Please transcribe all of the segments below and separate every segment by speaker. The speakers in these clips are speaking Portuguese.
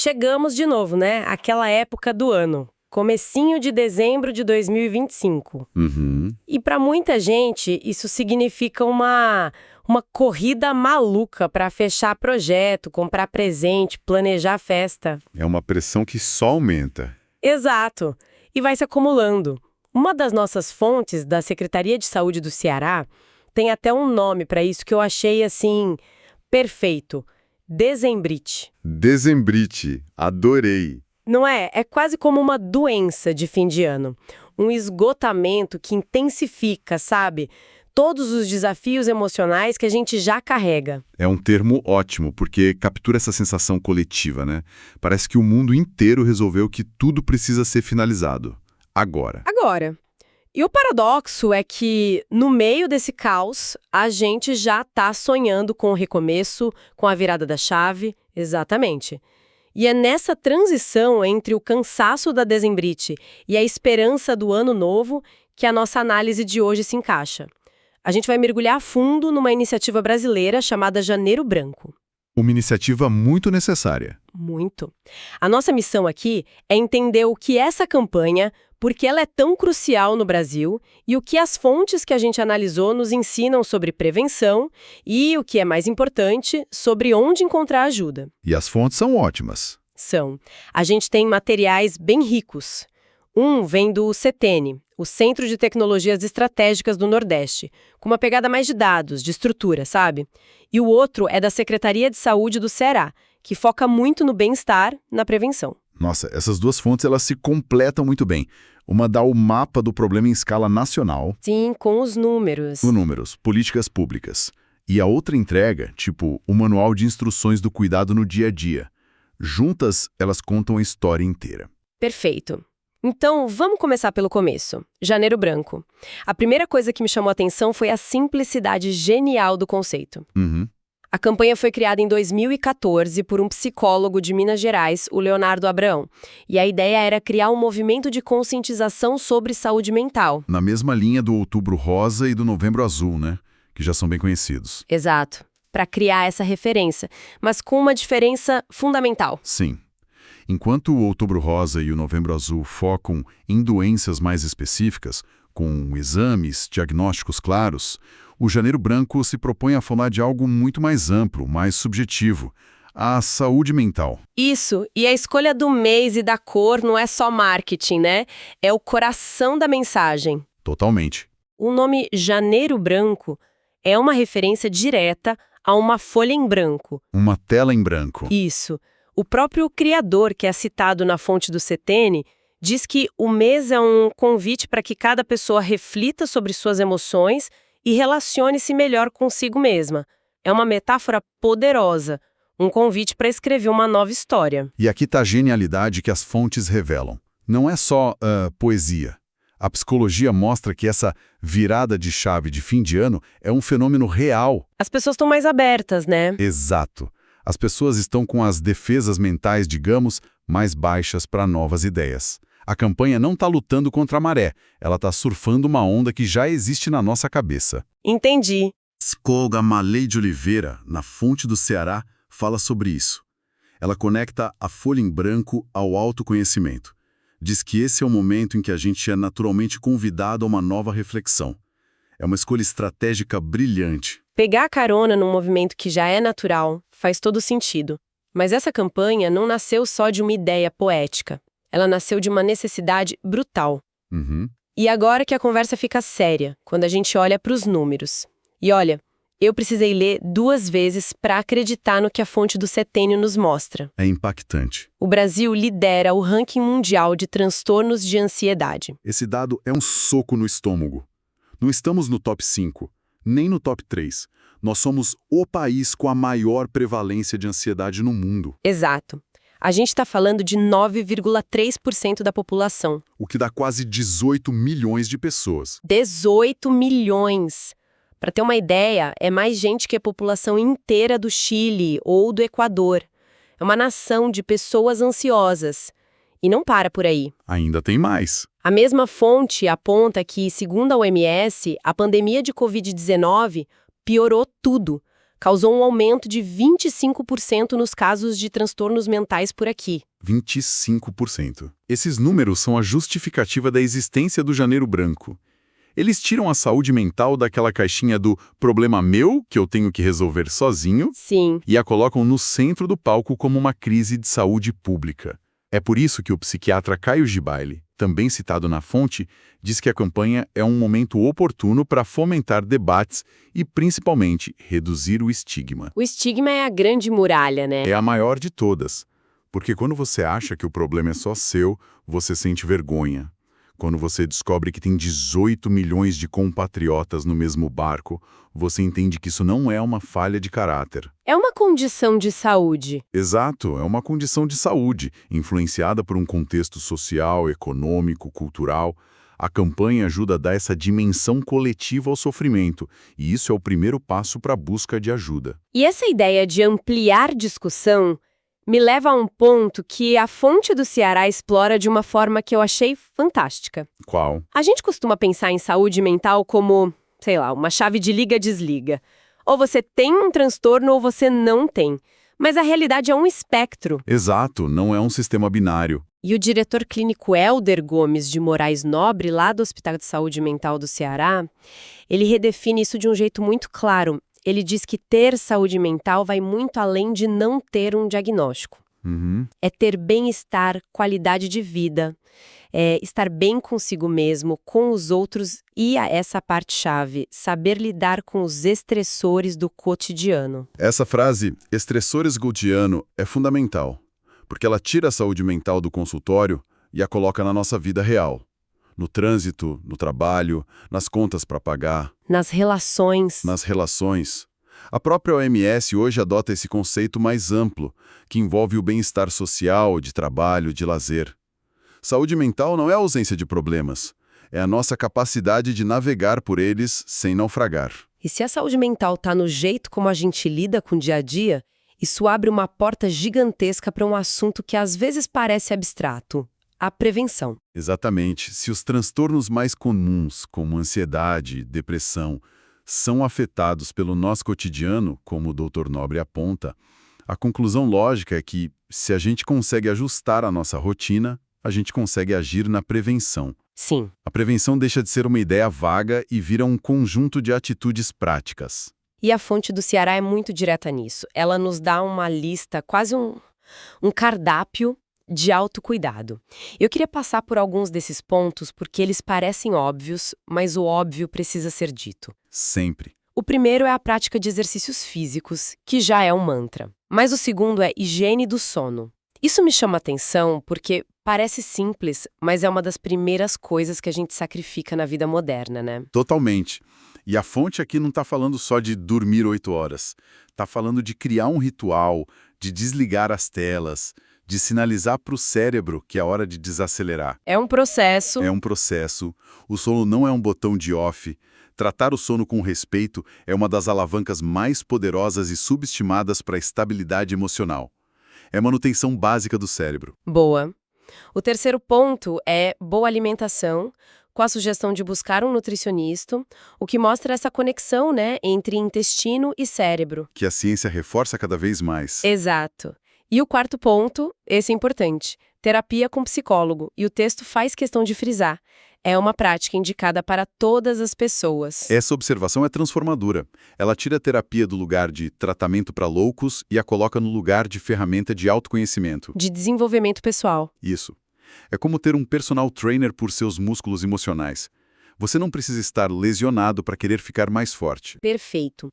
Speaker 1: chegamos de novo, né? Aquela época do ano. Comecinho de dezembro de 2025. E para muita gente, isso significa uma corrida maluca para fechar projeto, comprar presente, planejar festa.
Speaker 2: É uma pressão que só aumenta.
Speaker 1: Exato. E vai se acumulando. Uma das nossas fontes, da Secretaria de Saúde do Ceará, tem até um nome para isso que eu achei, assim, perfeito. Dezembrite.
Speaker 2: Dezembrite. Adorei.
Speaker 1: Não é? É quase como uma doença de fim de ano. Um esgotamento que intensifica, sabe? Todos os desafios emocionais que a gente já carrega.
Speaker 2: É um termo ótimo, porque captura essa sensação coletiva, né? Parece que o mundo inteiro resolveu que tudo precisa ser finalizado. Agora.
Speaker 1: E o paradoxo é que, no meio desse caos, a gente já está sonhando com o recomeço, com a virada da chave. Exatamente. E é nessa transição entre o cansaço da dezembrite e a esperança do ano novo que a nossa análise de hoje se encaixa. A gente vai mergulhar a fundo numa iniciativa brasileira chamada Janeiro Branco.
Speaker 2: Uma iniciativa muito necessária.
Speaker 1: Muito. A nossa missão aqui é entender o que é essa campanha, por que ela é tão crucial no Brasil e o que as fontes que a gente analisou nos ensinam sobre prevenção e, o que é mais importante, sobre onde encontrar ajuda.
Speaker 2: E as fontes são ótimas.
Speaker 1: São. A gente tem materiais bem ricos. Um vem do CETENI, o Centro de Tecnologias Estratégicas do Nordeste, com uma pegada mais de dados, de estrutura, sabe? E o outro é da Secretaria de Saúde do Ceará, que foca muito no bem-estar, na prevenção.
Speaker 2: Nossa, essas duas fontes elas se completam muito bem. Uma dá o mapa do problema em escala nacional.
Speaker 1: Sim, com os números.
Speaker 2: Com números, políticas públicas. E a outra entrega, tipo o manual de instruções do cuidado no dia a dia. Juntas, elas contam a história inteira.
Speaker 1: Perfeito. Então, vamos começar pelo começo. Janeiro Branco. A primeira coisa que me chamou a atenção foi a simplicidade genial do conceito. A campanha foi criada em 2014 por um psicólogo de Minas Gerais, o Leonardo Abraão. E a ideia era criar um movimento de conscientização sobre saúde mental.
Speaker 2: Na mesma linha do Outubro Rosa e do Novembro Azul, né? Que já são bem conhecidos.
Speaker 1: Exato. Para criar essa referência, mas com uma diferença fundamental.
Speaker 2: Sim. Enquanto o Outubro Rosa e o Novembro Azul focam em doenças mais específicas, com exames, diagnósticos claros, o Janeiro Branco se propõe a falar de algo muito mais amplo, mais subjetivo, a saúde mental.
Speaker 1: Isso, e a escolha do mês e da cor não é só marketing, né? É o coração da mensagem.
Speaker 2: Totalmente.
Speaker 1: O nome Janeiro Branco é uma referência direta a uma folha em branco.
Speaker 2: Uma tela em branco.
Speaker 1: Isso. O próprio criador, que é citado na fonte do CETENI, diz que o mês é um convite para que cada pessoa reflita sobre suas emoções e relacione-se melhor consigo mesma. É uma metáfora poderosa, um convite para escrever uma nova história.
Speaker 2: E aqui está a genialidade que as fontes revelam. Não é só poesia. A psicologia mostra que essa virada de chave de fim de ano é um fenômeno real.
Speaker 1: As pessoas estão mais abertas, né?
Speaker 2: Exato. As pessoas estão com as defesas mentais, digamos, mais baixas para novas ideias. A campanha não está lutando contra a maré, ela está surfando uma onda que já existe na nossa cabeça.
Speaker 1: Entendi.
Speaker 2: Skolga Maley de Oliveira, na Fonte do Ceará, fala sobre isso. Ela conecta a folha em branco ao autoconhecimento. Diz que esse é o momento em que a gente é naturalmente convidado a uma nova reflexão. É uma escolha estratégica brilhante.
Speaker 1: Pegar carona num movimento que já é natural faz todo sentido. Mas essa campanha não nasceu só de uma ideia poética. Ela nasceu de uma necessidade brutal. E agora que a conversa fica séria, quando a gente olha para os números. E olha, eu precisei ler 2 vezes para acreditar no que a fonte do CETENI nos mostra.
Speaker 2: É impactante.
Speaker 1: O Brasil lidera o ranking mundial de transtornos de ansiedade.
Speaker 2: Esse dado é um soco no estômago. Não estamos no top 5, nem no top 3. Nós somos o país com a maior prevalência de ansiedade no mundo.
Speaker 1: Exato. A gente está falando de 9,3% da população.
Speaker 2: O que dá quase 18 milhões de pessoas.
Speaker 1: 18 milhões! Para ter uma ideia, é mais gente que a população inteira do Chile ou do Equador. É uma nação de pessoas ansiosas. E não para por aí.
Speaker 2: Ainda tem mais.
Speaker 1: A mesma fonte aponta que, segundo a OMS, a pandemia de Covid-19 piorou tudo. causou um aumento de 25% nos casos de transtornos mentais por aqui.
Speaker 2: 25%. Esses números são a justificativa da existência do Janeiro Branco. Eles tiram a saúde mental daquela caixinha do problema meu, que eu tenho que resolver sozinho,
Speaker 1: Sim.
Speaker 2: e a colocam no centro do palco como uma crise de saúde pública. É por isso que o psiquiatra Caio Gibaili, também citado na fonte, diz que a campanha é um momento oportuno para fomentar debates e, principalmente, reduzir o estigma.
Speaker 1: O estigma é a grande muralha, né?
Speaker 2: É a maior de todas, porque quando você acha que o problema é só seu, você sente vergonha. Quando você descobre que tem 18 milhões de compatriotas no mesmo barco, você entende que isso não é uma falha de caráter.
Speaker 1: É uma condição de saúde.
Speaker 2: Exato, é uma condição de saúde, influenciada por um contexto social, econômico, cultural. A campanha ajuda a dar essa dimensão coletiva ao sofrimento, e isso é o primeiro passo para a busca de ajuda.
Speaker 1: E essa ideia de ampliar discussão me leva a um ponto que a fonte do Ceará explora de uma forma que eu achei fantástica.
Speaker 2: Qual?
Speaker 1: A gente costuma pensar em saúde mental como, sei lá, uma chave de liga-desliga. Ou você tem um transtorno ou você não tem. Mas a realidade é um espectro.
Speaker 2: Exato, não é um sistema binário.
Speaker 1: E o diretor clínico Hélder Gomes de Moraes Nobre, lá do Hospital de Saúde Mental do Ceará, ele redefine isso de um jeito muito claro. Ele diz que ter saúde mental vai muito além de não ter um diagnóstico. É ter bem-estar, qualidade de vida, estar bem consigo mesmo, com os outros e essa parte-chave, saber lidar com os estressores do cotidiano.
Speaker 2: Essa frase, estressores cotidiano, é fundamental, porque ela tira a saúde mental do consultório e a coloca na nossa vida real. No trânsito, no trabalho, nas contas para pagar.
Speaker 1: Nas relações.
Speaker 2: Nas relações. A própria OMS hoje adota esse conceito mais amplo, que envolve o bem-estar social, de trabalho, de lazer. Saúde mental não é a ausência de problemas, é a nossa capacidade de navegar por eles sem naufragar.
Speaker 1: E se a saúde mental está no jeito como a gente lida com o dia a dia, isso abre uma porta gigantesca para um assunto que às vezes parece abstrato. A prevenção.
Speaker 2: Exatamente. Se os transtornos mais comuns, como ansiedade, depressão, são afetados pelo nosso cotidiano, como o Dr. Nobre aponta, a conclusão lógica é que, se a gente consegue ajustar a nossa rotina, a gente consegue agir na prevenção.
Speaker 1: Sim.
Speaker 2: A prevenção deixa de ser uma ideia vaga e vira um conjunto de atitudes práticas.
Speaker 1: E a fonte do Ceará é muito direta nisso. Ela nos dá uma lista, quase um cardápio de autocuidado. Eu queria passar por alguns desses pontos porque eles parecem óbvios, mas o óbvio precisa ser dito.
Speaker 2: Sempre.
Speaker 1: O primeiro é a prática de exercícios físicos, que já é um mantra. Mas o segundo é higiene do sono. Isso me chama atenção porque parece simples, mas é uma das primeiras coisas que a gente sacrifica na vida moderna, né?
Speaker 2: Totalmente. E a fonte aqui não está falando só de dormir 8 horas. Está falando de criar um ritual, de desligar as telas, de sinalizar para o cérebro que é hora de desacelerar.
Speaker 1: É um processo.
Speaker 2: É um processo. O sono não é um botão de off. Tratar o sono com respeito é uma das alavancas mais poderosas e subestimadas para a estabilidade emocional. É manutenção básica do cérebro.
Speaker 1: Boa. O terceiro ponto é boa alimentação, com a sugestão de buscar um nutricionista, o que mostra essa conexão, né, entre intestino e cérebro.
Speaker 2: Que a ciência reforça cada vez mais.
Speaker 1: Exato. E o quarto ponto, esse é importante, terapia com psicólogo, e o texto faz questão de frisar. É uma prática indicada para todas as pessoas.
Speaker 2: Essa observação é transformadora. Ela tira a terapia do lugar de tratamento para loucos e a coloca no lugar de ferramenta de autoconhecimento.
Speaker 1: De desenvolvimento pessoal.
Speaker 2: Isso. É como ter um personal trainer por seus músculos emocionais. Você não precisa estar lesionado para querer ficar mais forte.
Speaker 1: Perfeito.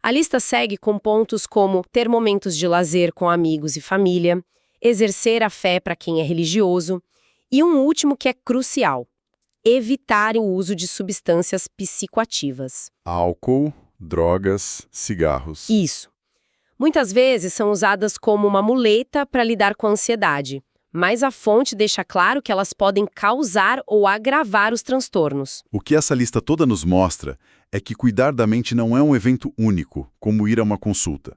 Speaker 1: A lista segue com pontos como ter momentos de lazer com amigos e família, exercer a fé para quem é religioso e um último que é crucial: evitar o uso de substâncias psicoativas.
Speaker 2: Álcool, drogas, cigarros.
Speaker 1: Isso. Muitas vezes são usadas como uma muleta para lidar com a ansiedade, mas a fonte deixa claro que elas podem causar ou agravar os transtornos.
Speaker 2: O que essa lista toda nos mostra é que cuidar da mente não é um evento único, como ir a uma consulta.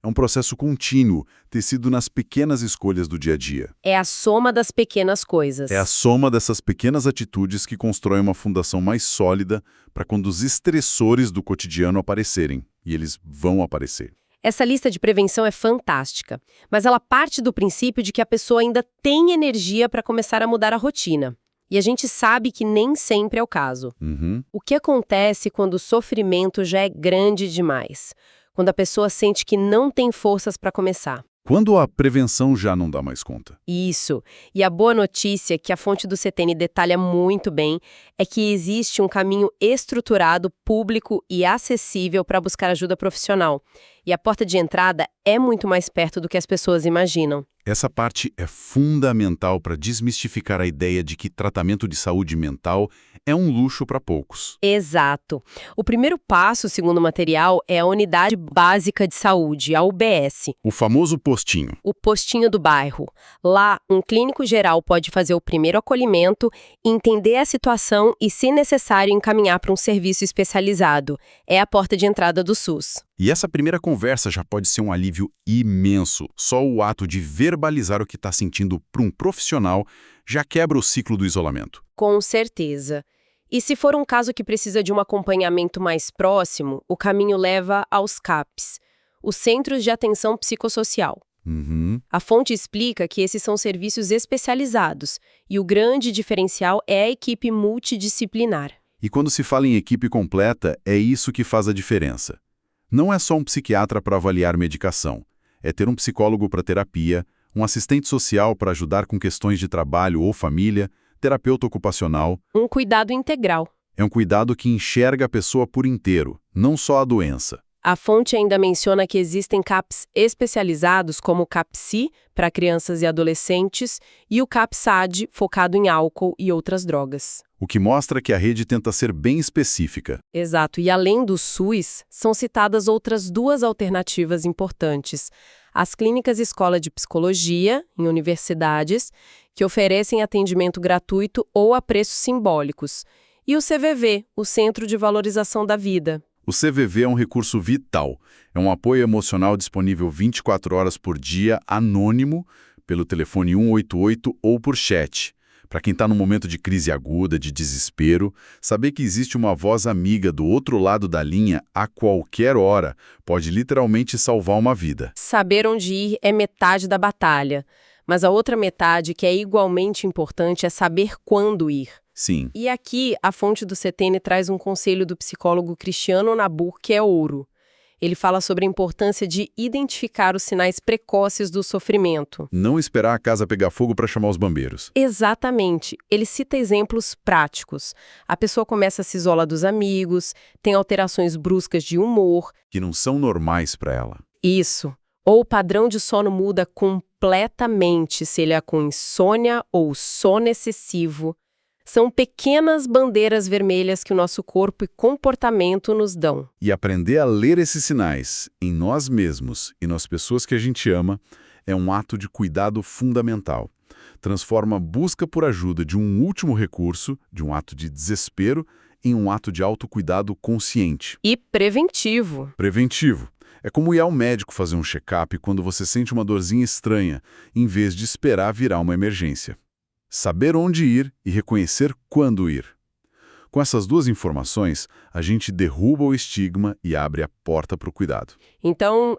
Speaker 2: É um processo contínuo, tecido nas pequenas escolhas do dia a dia.
Speaker 1: É a soma das pequenas coisas.
Speaker 2: É a soma dessas pequenas atitudes que constrói uma fundação mais sólida para quando os estressores do cotidiano aparecerem. e eles vão aparecer.
Speaker 1: Essa lista de prevenção é fantástica, mas ela parte do princípio de que a pessoa ainda tem energia para começar a mudar a rotina. E a gente sabe que nem sempre é o caso.
Speaker 2: Uhum.
Speaker 1: O que acontece quando o sofrimento já é grande demais? Quando a pessoa sente que não tem forças para começar?
Speaker 2: Quando a prevenção já não dá mais conta.
Speaker 1: Isso. E a boa notícia, que a fonte do CTN detalha muito bem, é que existe um caminho estruturado, público e acessível para buscar ajuda profissional. E a porta de entrada é muito mais perto do que as pessoas imaginam.
Speaker 2: Essa parte é fundamental para desmistificar a ideia de que tratamento de saúde mental é um luxo para poucos.
Speaker 1: Exato. O primeiro passo, segundo o material, é a Unidade Básica de Saúde, a UBS.
Speaker 2: O famoso postinho.
Speaker 1: O postinho do bairro. Lá, um clínico geral pode fazer o primeiro acolhimento, entender a situação e, se necessário, encaminhar para um serviço especializado. É a porta de entrada do SUS.
Speaker 2: E essa primeira conversa já pode ser um alívio imenso. Só o ato de verbalizar o que está sentindo para um profissional já quebra o ciclo do isolamento.
Speaker 1: Com certeza. E se for um caso que precisa de um acompanhamento mais próximo, o caminho leva aos CAPs, os Centros de Atenção Psicossocial.
Speaker 2: Uhum.
Speaker 1: A fonte explica que esses são serviços especializados e o grande diferencial é a equipe multidisciplinar.
Speaker 2: E quando se fala em equipe completa, é isso que faz a diferença. Não é só um psiquiatra para avaliar medicação. É ter um psicólogo para terapia, um assistente social para ajudar com questões de trabalho ou família, terapeuta ocupacional.
Speaker 1: Um cuidado integral.
Speaker 2: É um cuidado que enxerga a pessoa por inteiro, não só a doença.
Speaker 1: A fonte ainda menciona que existem CAPs especializados como o CAPSI, para crianças e adolescentes, e o CAPSAD, focado em álcool e outras drogas.
Speaker 2: O que mostra que a rede tenta ser bem específica.
Speaker 1: Exato, e além do SUS, são citadas outras duas alternativas importantes. As clínicas Escola de Psicologia, em universidades, que oferecem atendimento gratuito ou a preços simbólicos. E o CVV, o Centro de Valorização da Vida.
Speaker 2: O CVV é um recurso vital. É um apoio emocional disponível 24 horas por dia, anônimo, pelo telefone 188 ou por chat. Para quem está num momento de crise aguda, de desespero, saber que existe uma voz amiga do outro lado da linha a qualquer hora pode literalmente salvar uma vida.
Speaker 1: Saber onde ir é metade da batalha, mas a outra metade, que é igualmente importante, é saber quando ir.
Speaker 2: Sim.
Speaker 1: E aqui, a fonte do CTN traz um conselho do psicólogo Cristiano Nabur, que é ouro. Ele fala sobre a importância de identificar os sinais precoces do sofrimento.
Speaker 2: Não esperar a casa pegar fogo para chamar os bombeiros.
Speaker 1: Exatamente. Ele cita exemplos práticos. A pessoa começa a se isolar dos amigos, tem alterações bruscas de humor.
Speaker 2: Que não são normais para ela.
Speaker 1: Isso. Ou o padrão de sono muda completamente, se ele é com insônia ou sono excessivo. São pequenas bandeiras vermelhas que o nosso corpo e comportamento nos dão.
Speaker 2: E aprender a ler esses sinais em nós mesmos e nas pessoas que a gente ama é um ato de cuidado fundamental. Transforma a busca por ajuda de um último recurso, de um ato de desespero, em um ato de autocuidado consciente.
Speaker 1: E preventivo.
Speaker 2: Preventivo. É como ir ao médico fazer um check-up quando você sente uma dorzinha estranha, em vez de esperar virar uma emergência. Saber onde ir e reconhecer quando ir. Com essas duas informações, a gente derruba o estigma e abre a porta para o cuidado.
Speaker 1: Então,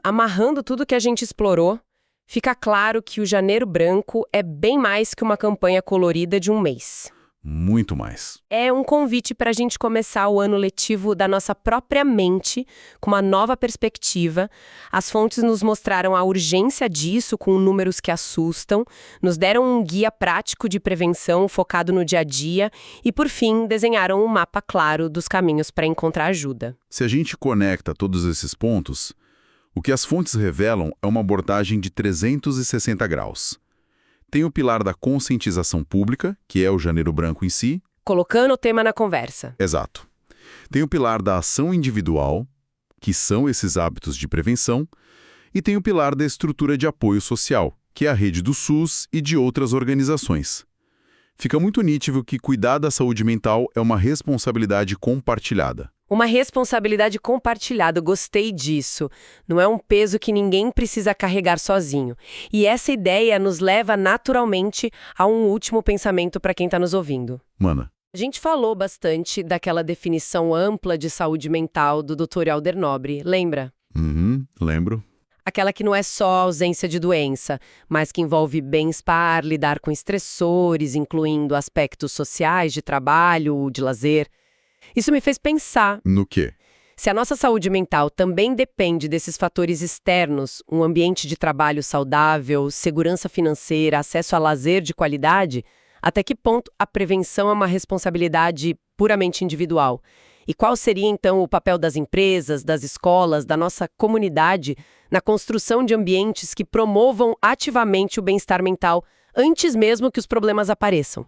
Speaker 1: amarrando tudo que a gente explorou, fica claro que o Janeiro Branco é bem mais que uma campanha colorida de um mês.
Speaker 2: Muito mais.
Speaker 1: É um convite para a gente começar o ano letivo da nossa própria mente, com uma nova perspectiva. As fontes nos mostraram a urgência disso, com números que assustam, nos deram um guia prático de prevenção focado no dia a dia e, por fim, desenharam um mapa claro dos caminhos para encontrar ajuda.
Speaker 2: Se a gente conecta todos esses pontos, o que as fontes revelam é uma abordagem de 360 graus. Tem o pilar da conscientização pública, que é o Janeiro Branco em si.
Speaker 1: Colocando o tema na conversa.
Speaker 2: Exato. Tem o pilar da ação individual, que são esses hábitos de prevenção. E tem o pilar da estrutura de apoio social, que é a rede do SUS e de outras organizações. Fica muito nítido que cuidar da saúde mental é uma responsabilidade compartilhada.
Speaker 1: Uma responsabilidade compartilhada, gostei disso. Não é um peso que ninguém precisa carregar sozinho. E essa ideia nos leva naturalmente a um último pensamento para quem está nos ouvindo.
Speaker 2: Mana,
Speaker 1: A gente falou bastante daquela definição ampla de saúde mental do Dr. Alder Nobre, lembra?
Speaker 2: Uhum, lembro.
Speaker 1: Aquela que não é só ausência de doença, mas que envolve bem-estar, lidar com estressores, incluindo aspectos sociais, de trabalho, de lazer. Isso me fez pensar,
Speaker 2: No quê?
Speaker 1: se a nossa saúde mental também depende desses fatores externos, um ambiente de trabalho saudável, segurança financeira, acesso a lazer de qualidade, até que ponto a prevenção é uma responsabilidade puramente individual? E qual seria, então, o papel das empresas, das escolas, da nossa comunidade na construção de ambientes que promovam ativamente o bem-estar mental antes mesmo que os problemas apareçam?